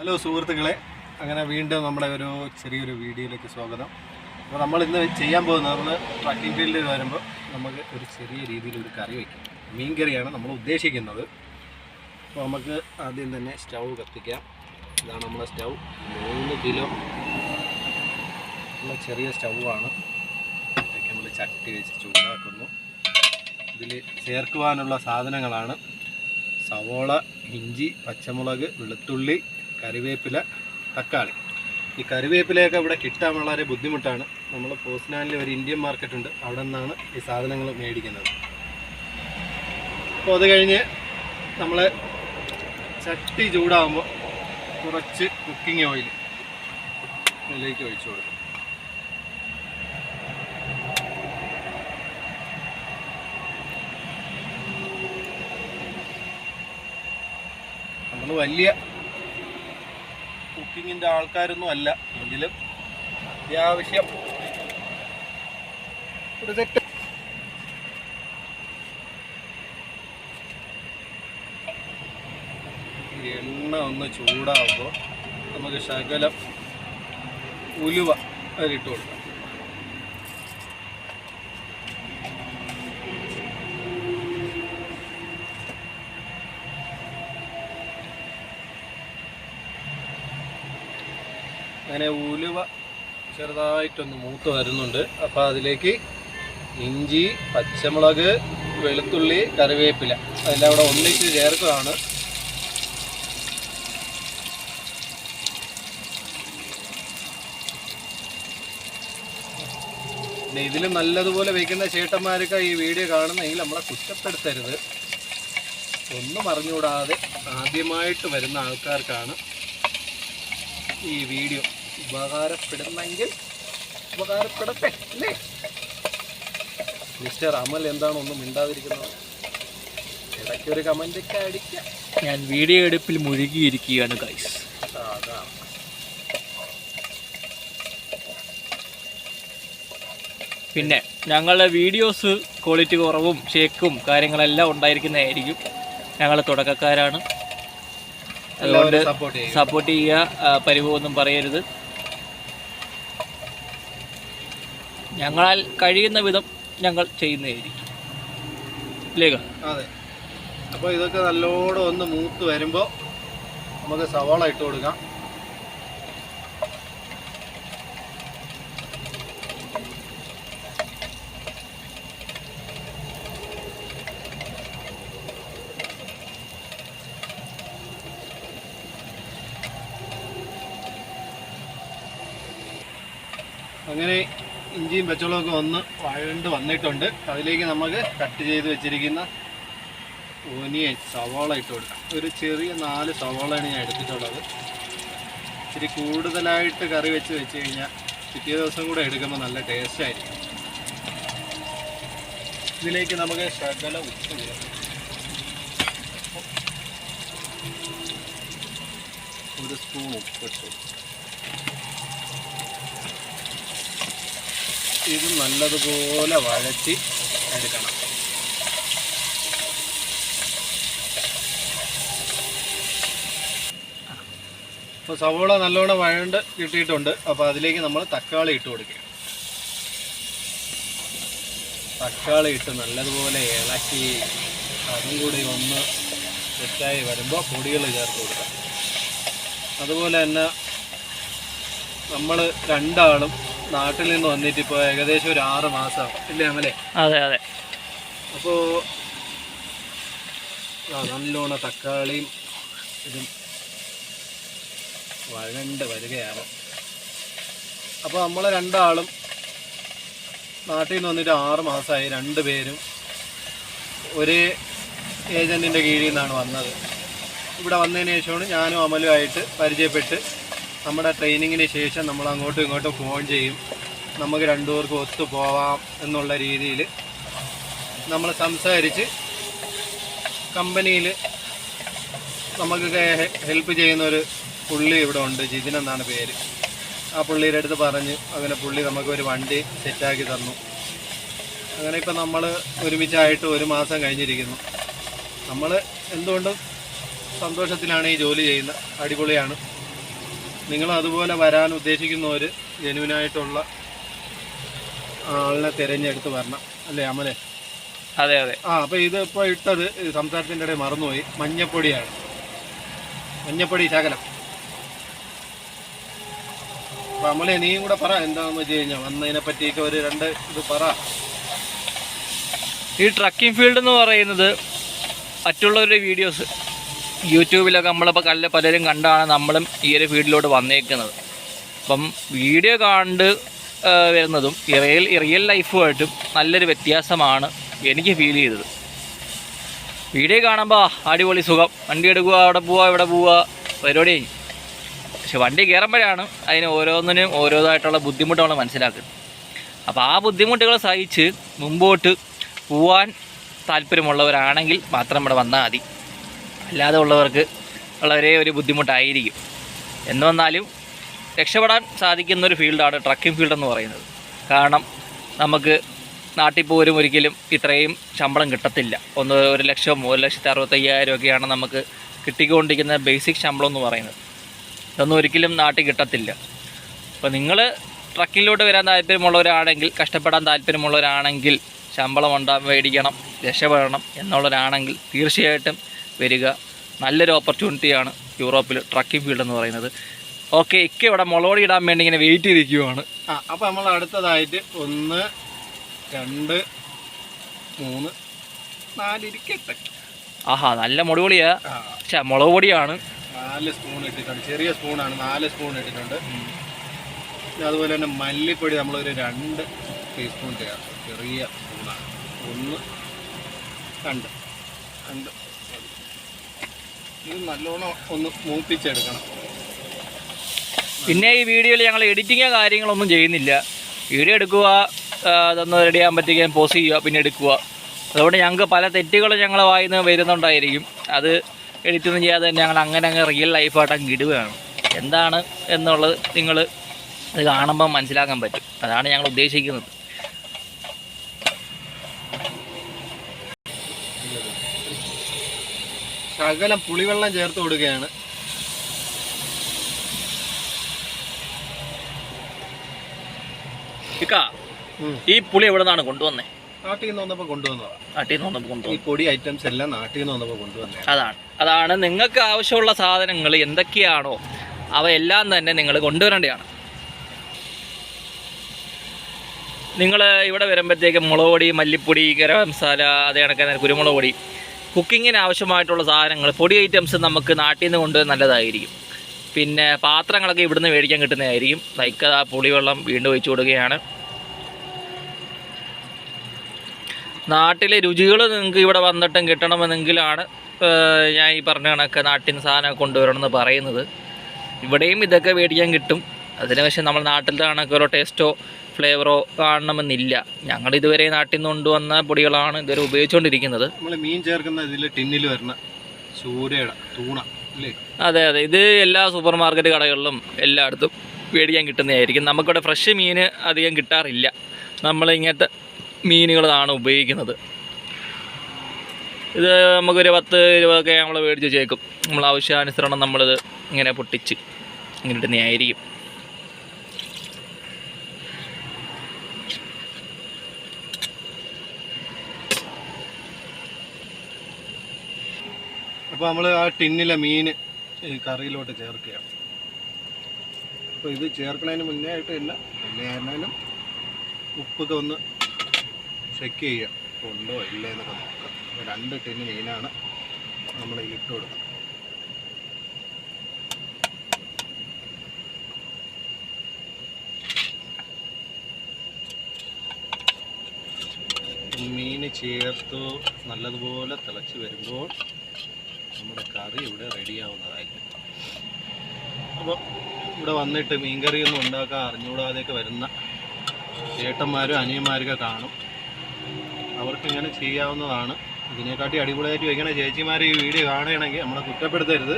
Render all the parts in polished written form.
Hello സുഹൃത്തുക്കളെ, അങ്ങനെ വീണ്ടും നമ്മുടെ ഒരു ചെറിയൊരു വീഡിയോയിലേക്ക് സ്വാഗതം. അപ്പോൾ നമ്മൾ ഇന്ന് ചെയ്യാൻ പോകുന്നത്, നമ്മൾ ട്രക്കിംഗ് ഫീൽഡിൽ വരുമ്പോൾ നമുക്ക് ഒരു ചെറിയ രീതിയിലൊരു കറി വയ്ക്കും. മീൻ കറിയാണ് നമ്മൾ ഉദ്ദേശിക്കുന്നത്. അപ്പോൾ നമുക്ക് ആദ്യം തന്നെ സ്റ്റൗ കത്തിക്കാം. ഇതാണ് നമ്മുടെ സ്റ്റൗ. 3 കിലോ ഉള്ള ചെറിയ സ്റ്റൗവാണ്. ഇതൊക്കെ നമ്മൾ ചട്ടി വെച്ച് ചൂടാക്കുന്നു. ഇതിൽ ചേർക്കുവാനുള്ള സാധനങ്ങളാണ് സവോള, ഇഞ്ചി, പച്ചമുളക്, വെളുത്തുള്ളി, കറിവേപ്പില, തക്കാളി. ഈ കറിവേപ്പിലയൊക്കെ ഇവിടെ കിട്ടാൻ വളരെ ബുദ്ധിമുട്ടാണ്. നമ്മൾ പോസ്നാനിൽ ഒരു ഇന്ത്യൻ മാർക്കറ്റ് ഉണ്ട്, അവിടെ നിന്നാണ് ഈ സാധനങ്ങൾ മേടിക്കുന്നത്. അപ്പോൾ അത് കഴിഞ്ഞ് നമ്മൾ ചട്ടി ചൂടാകുമ്പോൾ കുറച്ച് കുക്കിംഗ് ഓയിൽ ഇതിലേക്ക് ഒഴിച്ചു കൊടുക്കും. നമ്മൾ വലിയ കുക്കിങ്ങിൻ്റെ ആൾക്കാരൊന്നും അല്ല, എങ്കിലും അത്യാവശ്യം ഒരു സെറ്റ്. എണ്ണ ഒന്ന് ചൂടാകുമ്പോൾ നമുക്ക് ശകലം ഉലുവ അതിലിട്ട് കൊടുക്കാം. അങ്ങനെ ഉലുവ ചെറുതായിട്ടൊന്ന് മൂത്ത് വരുന്നുണ്ട്. അപ്പോൾ അതിലേക്ക് ഇഞ്ചി, പച്ചമുളക്, വെളുത്തുള്ളി, കറിവേപ്പില അതെല്ലാം കൂടെ ഒന്നിച്ച് ചേർക്കുകയാണ്. പിന്നെ ഇതിൽ നല്ലതുപോലെ വയ്ക്കുന്ന ചേട്ടന്മാരൊക്കെ ഈ വീഡിയോ കാണുന്നെങ്കിൽ നമ്മളെ കുറ്റപ്പെടുത്തരുത്. ഒന്നും അറിഞ്ഞുകൂടാതെ ആദ്യമായിട്ട് വരുന്ന ആൾക്കാർക്കാണ് ഈ വീഡിയോ ഉപകാരപ്പെടുന്നെങ്കിൽ ഉപകാരപ്പെടട്ടെ അല്ലേ? മിസ്റ്റർ അമൽ എന്താണ് ഒന്നും മിണ്ടാതിരിക്കുന്നത്? ഇടയ്ക്കൊരു കമൻ്റൊക്കെ അടിക്കാം. ഞാൻ വീഡിയോ എടുപ്പിൽ മുഴുകിയിരിക്കുകയാണ് ഗൈസ്. അതാണ്. പിന്നെ ഞങ്ങളുടെ വീഡിയോസ് ക്വാളിറ്റി കുറവും ഷേക്കും കാര്യങ്ങളെല്ലാം ഉണ്ടായിരിക്കുന്നതായിരിക്കും. ഞങ്ങൾ തുടക്കക്കാരാണ്, അതുകൊണ്ട് സപ്പോർട്ട് ചെയ്യുക. പരിവൊന്നും പറയരുത്. ഞങ്ങളാൽ കഴിയുന്ന വിധം ഞങ്ങൾ ചെയ്യുന്നതായിരിക്കും. ഇല്ലേക? അതെ. അപ്പോൾ ഇതൊക്കെ നല്ലോണം ഒന്ന് മൂത്ത് വരുമ്പോൾ നമുക്ക് സവാള ഇട്ട് കൊടുക്കാം. അങ്ങനെ ഇഞ്ചിയും പച്ചമുളകൊക്കെ ഒന്ന് വഴണ്ട് വന്നിട്ടുണ്ട്. അതിലേക്ക് നമുക്ക് കട്ട് ചെയ്ത് വെച്ചിരിക്കുന്ന ഓനിയൻ സവാള ഇട്ട് കൊടുക്കാം. ഒരു ചെറിയ 4 സവാളയാണ് ഞാൻ എടുത്തിട്ടുള്ളത്. ഇച്ചിരി കൂടുതലായിട്ട് കറി വെച്ച് കഴിഞ്ഞാൽ പിറ്റേ ദിവസം കൂടെ എടുക്കുമ്പോൾ നല്ല ടേസ്റ്റ് ആയിരിക്കും. ഇതിലേക്ക് നമുക്ക് ശകല ഉപ്പ് ചേർക്കാം. 1 സ്പൂൺ ഉപ്പിട്ടു. ഇത് നല്ലതുപോലെ വഴറ്റി എടുക്കണം. അപ്പോൾ സവോള നല്ലോണം വഴണ്ട് കിട്ടിയിട്ടുണ്ട്. അപ്പോൾ അതിലേക്ക് നമ്മൾ തക്കാളി ഇട്ട് കൊടുക്കുക. തക്കാളി ഇട്ട് നല്ലതുപോലെ ഇളക്കി അതും കൂടി ഒന്ന് സെറ്റായി വരുമ്പോൾ പൊടികൾ ചേർത്ത് കൊടുക്കാം. അതുപോലെ തന്നെ നമ്മൾ രണ്ടാളും നാട്ടിൽ നിന്ന് വന്നിട്ട് ഇപ്പോൾ ഏകദേശം ഒരു 6 മാസം ഇല്ലേ അമലേ? അതെ അതെ. അപ്പോൾ നല്ലോണം തക്കാളിയും ഇതും വഴണ്ട് വരികയാണ്. അപ്പോൾ നമ്മൾ രണ്ടാളും നാട്ടിൽ നിന്ന് വന്നിട്ട് 6 മാസമായി. 2 പേരും ഒരേ ഏജൻറ്റിൻ്റെ കീഴിൽ നിന്നാണ് വന്നത്. ഇവിടെ വന്നതിന് ശേഷമാണ് ഞാനും അമലുമായിട്ട് പരിചയപ്പെട്ട് നമ്മുടെ ട്രെയിനിങ്ങിന് ശേഷം നമ്മൾ അങ്ങോട്ടും ഇങ്ങോട്ടും ഫോൺ ചെയ്യും. നമുക്ക് 2 പേർക്കും ഒത്തു പോവാം എന്നുള്ള രീതിയിൽ നമ്മൾ സംസാരിച്ച് കമ്പനിയിൽ നമുക്കൊക്കെ ഹെൽപ്പ് ചെയ്യുന്നൊരു പുള്ളി ഇവിടെ ഉണ്ട്, ജിതിൻ എന്നാണ് പേര്. ആ പുള്ളിയുടെ അടുത്ത് പറഞ്ഞ് അങ്ങനെ പുള്ളി നമുക്കൊരു വണ്ടി സെറ്റാക്കി തന്നു. അങ്ങനെ ഇപ്പം നമ്മൾ ഒരുമിച്ചായിട്ട് 1 മാസം കഴിഞ്ഞിരിക്കുന്നു. നമ്മൾ എന്തുകൊണ്ടും സന്തോഷത്തിലാണ് ഈ ജോലി ചെയ്യുന്നത്. അടിപൊളിയാണ്. നിങ്ങൾ അതുപോലെ വരാൻ ഉദ്ദേശിക്കുന്നവർ ജെനുവിനായിട്ടുള്ള ആളിനെ തിരഞ്ഞെടുത്ത് വരണം അല്ലേ അമലെ? അതെ അതെ. അപ്പോൾ ഇതിപ്പോൾ ഇട്ടത് സംസാരത്തിൻ്റെ ഇടയിൽ മറന്നുപോയി, മഞ്ഞപ്പൊടിയാണ്. മഞ്ഞപ്പൊടി ശകലം. അപ്പോൾ അമലെ നീയും കൂടെ പറ എന്താണെന്ന് വെച്ച് കഴിഞ്ഞാൽ വന്നതിനെ പറ്റിയൊക്കെ ഒരു 2 ഇത് പറ. ഈ ട്രക്കിംഗ് ഫീൽഡ് എന്ന് പറയുന്നത് മറ്റുള്ളവരുടെ വീഡിയോസ് യൂട്യൂബിലൊക്കെ നമ്മളിപ്പോൾ പലരും കണ്ടാണ് നമ്മളും ഈ ഒരു ഫീൽഡിലോട്ട് വന്നേക്കുന്നത്. അപ്പം വീഡിയോ കണ്ട് വരുന്നതും റിയൽ ലൈഫുമായിട്ടും നല്ലൊരു വ്യത്യാസമാണ് എനിക്ക് ഫീൽ ചെയ്തത്. വീഡിയോ കാണുമ്പോൾ അടിപൊളി സുഖം, വണ്ടി എടുക്കുക, അവിടെ പോവുക ഇവിടെ പോവുക, പരിപാടി കഴിഞ്ഞു. പക്ഷെ വണ്ടി കയറുമ്പോഴാണ് അതിന് ഓരോന്നിനും ഓരോതായിട്ടുള്ള ബുദ്ധിമുട്ട് നമ്മൾ മനസ്സിലാക്കുന്നത്. അപ്പോൾ ആ ബുദ്ധിമുട്ടുകൾ സഹിച്ച് മുമ്പോട്ട് പോവാൻ താല്പര്യമുള്ളവരാണെങ്കിൽ മാത്രം ഇവിടെ വന്നാൽ മതി. അല്ലാതെ ഉള്ളവർക്ക് വളരെ ഒരു ബുദ്ധിമുട്ടായിരിക്കും. എന്ന് വന്നാലും രക്ഷപ്പെടാൻ സാധിക്കുന്നൊരു ഫീൽഡാണ് ട്രക്കിംഗ് ഫീൽഡ് എന്ന് പറയുന്നത്. കാരണം നമുക്ക് നാട്ടിൽ പോലും ഒരിക്കലും ഇത്രയും ശമ്പളം കിട്ടത്തില്ല. 1,65,000 ഒക്കെയാണ് നമുക്ക് കിട്ടിക്കൊണ്ടിരിക്കുന്ന ബേസിക് ശമ്പളം എന്ന് പറയുന്നത്. ഇതൊന്നും ഒരിക്കലും നാട്ടിൽ കിട്ടത്തില്ല. അപ്പോൾ നിങ്ങൾ ട്രക്കിങ്ങിലോട്ട് വരാൻ താല്പര്യമുള്ളവരാണെങ്കിൽ, കഷ്ടപ്പെടാൻ താല്പര്യമുള്ളവരാണെങ്കിൽ, ശമ്പളം മേടിക്കണം, രക്ഷപ്പെടണം എന്നുള്ളവരാണെങ്കിൽ തീർച്ചയായിട്ടും വരിക. നല്ലൊരു ഓപ്പർച്യൂണിറ്റിയാണ് യൂറോപ്പിൽ ട്രക്കിംഗ് ഫീൽഡ് എന്ന് പറയുന്നത്. ഓക്കെ, ഇക്ക ഇവിടെ മുളകൊടി ഇടാൻ വേണ്ടി ഇങ്ങനെ വെയിറ്റ് ചെയ്തിരിക്കുവാണ്. അപ്പോൾ നമ്മൾ അടുത്തതായിട്ട് 1, 2, 3, 4 ഇരിക്കട്ടെ. ആഹാ, നല്ല മുളകുപൊടിയാ. മുളക് പൊടിയാണ്. 4 സ്പൂൺ ഇട്ടിട്ടുണ്ട്, ചെറിയ സ്പൂണാണ്, 4 സ്പൂൺ ഇട്ടിട്ടുണ്ട്. അതുപോലെ തന്നെ മല്ലിപ്പൊടി നമ്മളൊരു 2 ടീസ്പൂൺ ചേർത്ത്, ചെറിയ സ്പൂണാണ്. 1, 2. ഇത് നല്ലോണം ഒന്ന് മൂപ്പിച്ചെടുക്കണം. പിന്നെ ഈ വീഡിയോയിൽ ഞങ്ങൾ എഡിറ്റിങ്ങോ കാര്യങ്ങളൊന്നും ചെയ്യുന്നില്ല. വീഡിയോ എടുക്കുക, അതൊന്ന് റെഡി ആകാൻ പറ്റിക്കാൻ പോസ് ചെയ്യുക, പിന്നെ എടുക്കുക. അതുകൊണ്ട് ഞങ്ങൾക്ക് പല തെറ്റുകളും ഞങ്ങളെ വായിൽ നിന്ന് വരുന്നുണ്ടായിരിക്കും. അത് എഡിറ്റൊന്നും ചെയ്യാതെ തന്നെ ഞങ്ങൾ അങ്ങനെ റിയൽ ലൈഫായിട്ട് അങ്ങ് ഇടുകയാണ്. എന്താണ് എന്നുള്ളത് നിങ്ങൾ അത് കാണുമ്പോൾ മനസ്സിലാക്കാൻ പറ്റും. അതാണ് ഞങ്ങൾ ഉദ്ദേശിക്കുന്നത്. ശകലം പുളിവെള്ളം ചേർത്ത് കൊടുക്കുകയാണ്. ഈ പുളി എവിടെ നിന്നാണ് കൊണ്ടുവന്നേ? നാട്ടിൽ നിന്ന് വന്നപ്പോൾ കൊണ്ടുവന്നതാണ്. നാട്ടിൽ നിന്ന് വന്നപ്പോൾ കൊണ്ടുവന്നു. ഈ പൊടി ഐറ്റംസ് എല്ലാം നാട്ടിൽ നിന്ന് വന്നപ്പോൾ കൊണ്ടുവന്നത്. അതാണ് നിങ്ങൾക്ക് ആവശ്യമുള്ള സാധനങ്ങൾ എന്തൊക്കെയാണോ അവയെല്ലാം തന്നെ നിങ്ങൾ കൊണ്ടുവരേണ്ടതാണ്. നിങ്ങൾ ഇവിടെ വരുമ്പോഴത്തേക്കും മുളക് പൊടി, മല്ലിപ്പൊടി, ഗരം മസാല, അതേ കണക്ക് കുരുമുളക് പൊടി, കുക്കിങ്ങിന് ആവശ്യമായിട്ടുള്ള സാധനങ്ങൾ, പൊടി ഐറ്റംസ് നമുക്ക് നാട്ടിൽ നിന്ന് കൊണ്ടുവന്ന് നല്ലതായിരിക്കും. പിന്നെ പാത്രങ്ങളൊക്കെ ഇവിടുന്ന് മേടിക്കാൻ കിട്ടുന്നതായിരിക്കും. ലൈക്ക് ആ പുളിവെള്ളം വീണ്ടും ഒഴിച്ചു കൊടുക്കുകയാണ്. നാട്ടിലെ രുചികൾ നിങ്ങൾക്ക് ഇവിടെ വന്നിട്ടും കിട്ടണമെന്നെങ്കിലാണ് ഞാൻ ഈ പറഞ്ഞ കണക്ക് നാട്ടിൽ നിന്ന് സാധനം കൊണ്ടുവരണമെന്ന് പറയുന്നത്. ഇവിടെയും ഇതൊക്കെ മേടിക്കാൻ കിട്ടും. അതിന് പക്ഷേ നമ്മൾ നാട്ടിലത്തെ കണക്ക് ഓരോ ടേസ്റ്റോ ഫ്ലേവറോ കാണണമെന്നില്ല. ഞങ്ങൾ ഇതുവരെ നാട്ടിൽ നിന്ന് കൊണ്ടുവന്ന പൊടികളാണ് ഇതുവരെ ഉപയോഗിച്ചുകൊണ്ടിരിക്കുന്നത്. നമ്മൾ മീൻ ചേർക്കുന്ന ഇതിൽ ടിന്നിൽ വരുന്ന സൂര്യയുടെ തൂണ അല്ലേ? അതെ, ഇത് എല്ലാ സൂപ്പർ മാർക്കറ്റ് കടകളിലും എല്ലായിടത്തും മേടിക്കാൻ കിട്ടുന്നതായിരിക്കും. നമുക്കിവിടെ ഫ്രഷ് മീൻ അധികം കിട്ടാറില്ല. നമ്മൾ ഇങ്ങനത്തെ മീനുകളാണ് ഉപയോഗിക്കുന്നത്. ഇത് നമുക്കൊരു 10 രൂപയൊക്കെ നമ്മൾ മേടിച്ച് വെച്ചേക്കും. നമ്മൾ ആവശ്യാനുസരണം നമ്മളിത് ഇങ്ങനെ പൊട്ടിച്ച് ഇങ്ങനെ ഇടുന്നതായിരിക്കും. അപ്പോൾ നമ്മൾ ആ ടിന്നിലെ മീൻ ഈ കറിയിലോട്ട് ചേർക്കുകയാണ്. അപ്പോൾ ഇത് ചേർക്കുന്നതിന് മുന്നേ ആയിട്ട് ഇല്ല, എണ്ണയായിരുന്നാലും ഉപ്പൊക്കെ ഒന്ന് ചെക്ക് ചെയ്യുക, ഉണ്ടോ ഇല്ലേ എന്നൊക്കെ നോക്കാം. 2 ടിന്ന് മീനാണ് നമ്മൾ ഇട്ട് കൊടുക്കുന്നത്. മീൻ ചേർത്ത് നല്ലതുപോലെ തിളച്ച് വരുമ്പോൾ നമ്മുടെ കറി ഇവിടെ റെഡിയാവുന്നതായിരിക്കും. അപ്പോൾ ഇവിടെ വന്നിട്ട് മീൻകറിയൊന്നും ഉണ്ടാക്കാൻ അറിഞ്ഞുകൂടാതെയൊക്കെ വരുന്ന ചേട്ടന്മാരും അനിയന്മാരൊക്കെ കാണും. അവർക്കിങ്ങനെ ചെയ്യാവുന്നതാണ്. ഇതിനെക്കാട്ടി അടിപൊളിയായിട്ട് വയ്ക്കണ ചേച്ചിമാർ ഈ വീഡിയോ കാണുകയാണെങ്കിൽ നമ്മളെ കുറ്റപ്പെടുത്തരുത്.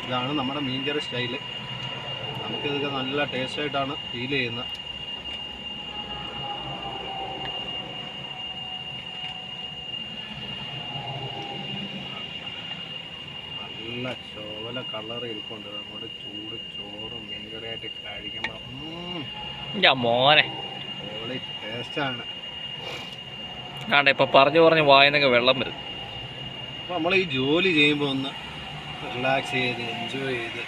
ഇതാണ് നമ്മുടെ മീൻകറി സ്റ്റൈല്. നമുക്കിതൊക്കെ നല്ല ടേസ്റ്റായിട്ടാണ് ഫീൽ ചെയ്യുന്നത്. നല്ല ചോല കളർ ഇരിപ്പുണ്ട്. നമ്മുടെ ചൂട് ചോറും ഞാൻ മോനെ ടേസ്റ്റാണ്. ആണ്ടെ ഇപ്പം പറഞ്ഞു വായനൊക്കെ വെള്ളം വരും. അപ്പോൾ നമ്മൾ ഈ ജോലി ചെയ്യുമ്പോൾ ഒന്ന് റിലാക്സ് ചെയ്ത് എൻജോയ് ചെയ്ത്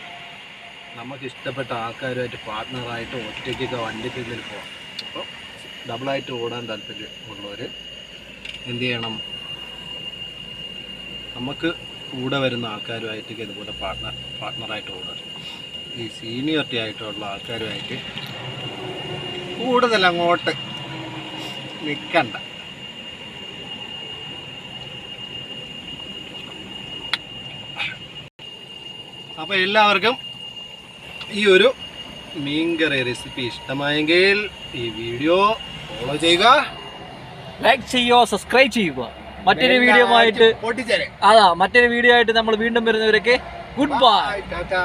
നമുക്ക് ഇഷ്ടപ്പെട്ട ആൾക്കാരുമായിട്ട് പാർട്ട്ണറായിട്ട് ഒറ്റയ്ക്കൊക്കെ വണ്ടിക്കുള്ളിൽ പോകാം. അപ്പോൾ ഡബിളായിട്ട് ഓടാൻ താല്പര്യമുള്ളവർ എന്ത് ചെയ്യണം? നമുക്ക് കൂടെ വരുന്ന ആൾക്കാരുമായിട്ടൊക്കെ ഇതുപോലെ പാർട്ട്ണറായിട്ട് ഓടുക. ഈ സീനിയോറിറ്റി ആയിട്ടുള്ള ആൾക്കാരുമായിട്ട് കൂടുതൽ അങ്ങോട്ട് നിൽക്കണ്ട. അപ്പോൾ എല്ലാവർക്കും ഈ ഒരു മീൻകറി റെസിപ്പി ഇഷ്ടമായെങ്കിൽ ഈ വീഡിയോ ഫോളോ ചെയ്യുക, ലൈക്ക് ചെയ്യുക, സബ്സ്ക്രൈബ് ചെയ്യുക. മറ്റൊരു വീഡിയോ ആയിട്ട് നമ്മൾ വീണ്ടും വരുന്നവരൊക്കെ ഗുഡ് ബൈ. ടാറ്റാ.